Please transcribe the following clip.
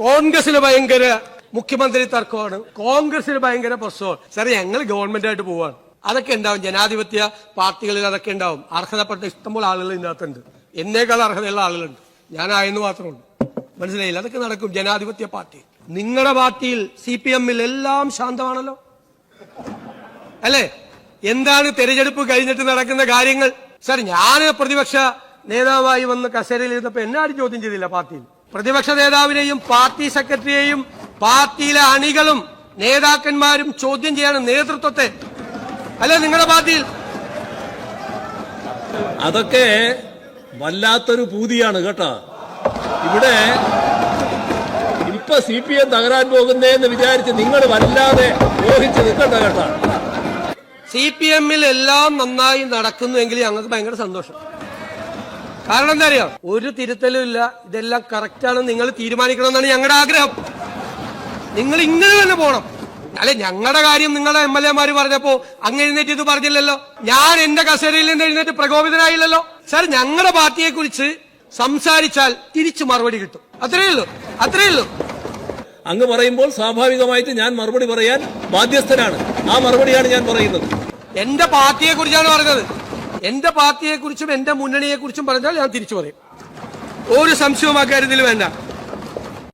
കോൺഗ്രസിന് ഭയങ്കര മുഖ്യമന്ത്രി തർക്കമാണ്, കോൺഗ്രസിന് ഭയങ്കര പ്രശ്നമാണ്. സാർ ഞങ്ങൾ ഗവൺമെന്റ് ആയിട്ട് പോവാണ്. അതൊക്കെ ഉണ്ടാവും, ജനാധിപത്യ പാർട്ടികളിൽ അതൊക്കെ ഉണ്ടാവും. അർഹതപ്പെട്ട ഇഷ്ടംപോലെ ആളുകൾ ഇതിനകത്തുണ്ട്, എന്നേക്കാൾ അർഹതയുള്ള ആളുകളുണ്ട്. ഞാനായെന്ന് മാത്രമുള്ളൂ. മനസ്സിലായില്ല? അതൊക്കെ നടക്കും ജനാധിപത്യ പാർട്ടി. നിങ്ങളുടെ പാർട്ടിയിൽ CPM-ൽ എല്ലാം ശാന്തമാണല്ലോ, അല്ലേ? എന്താണ് തെരഞ്ഞെടുപ്പ് കഴിഞ്ഞിട്ട് നടക്കുന്ന കാര്യങ്ങൾ? സാർ ഞാൻ പ്രതിപക്ഷ നേതാവായി വന്ന് കസേരയിൽ ഇരുന്നപ്പോ എന്നെ ആരും ചോദ്യം ചെയ്തില്ല. പാർട്ടിയിൽ പ്രതിപക്ഷ നേതാവിനെയും പാർട്ടി സെക്രട്ടറിയെയും പാർട്ടിയിലെ അണികളും നേതാക്കന്മാരും ചോദ്യം ചെയ്യാണ് നേതൃത്വത്തെ, അല്ലെ നിങ്ങളുടെ പാർട്ടിയിൽ? അതൊക്കെ വല്ലാത്തൊരു പൂതിയാണ് കേട്ടോ. ഇവിടെ ഇപ്പൊ CPM തകരാൻ പോകുന്നതെന്ന് വിചാരിച്ച് നിങ്ങൾ വല്ലാതെ മോഹിച്ച് നിൽക്കണ്ട കേട്ടോ. CPM-ൽ എല്ലാം നന്നായി നടക്കുന്നുവെങ്കിൽ ഞങ്ങൾക്ക് ഭയങ്കര സന്തോഷം. കാരണം എന്താ അറിയാം, ഒരു തിരുത്തലും ഇല്ല, ഇതെല്ലാം കറക്റ്റാണെന്ന് നിങ്ങൾ തീരുമാനിക്കണമെന്നാണ് ഞങ്ങളുടെ ആഗ്രഹം. നിങ്ങൾ ഇങ്ങനെ തന്നെ പോകണം. അല്ലെ ഞങ്ങളുടെ കാര്യം നിങ്ങളുടെ MLA-മാര് പറഞ്ഞപ്പോ അങ്ങ് എഴുന്നേറ്റ് ഇത് പറഞ്ഞില്ലല്ലോ. ഞാൻ എന്റെ കസേരയിൽ നിന്ന് എഴുന്നേറ്റ് പ്രകോപിതനായില്ലല്ലോ. സാർ ഞങ്ങളുടെ പാർട്ടിയെ കുറിച്ച് സംസാരിച്ചാൽ തിരിച്ചു മറുപടി കിട്ടും. അത്രയേ ഉള്ളൂ. അങ്ങ് പറയുമ്പോൾ സ്വാഭാവികമായിട്ട് ഞാൻ മറുപടി പറയാൻ ബാധ്യസ്ഥനാണ്. ആ മറുപടിയാണ് ഞാൻ പറയുന്നത്. എന്റെ പാർട്ടിയെ കുറിച്ചാണ് പറഞ്ഞത്. എന്റെ പാർട്ടിയെ കുറിച്ചും എന്റെ മുന്നണിയെ കുറിച്ചും പറഞ്ഞാൽ ഞാൻ തിരിച്ചു പറയും. ഒരു സംശയവും അക്കാര്യത്തിൽ വേണ്ട.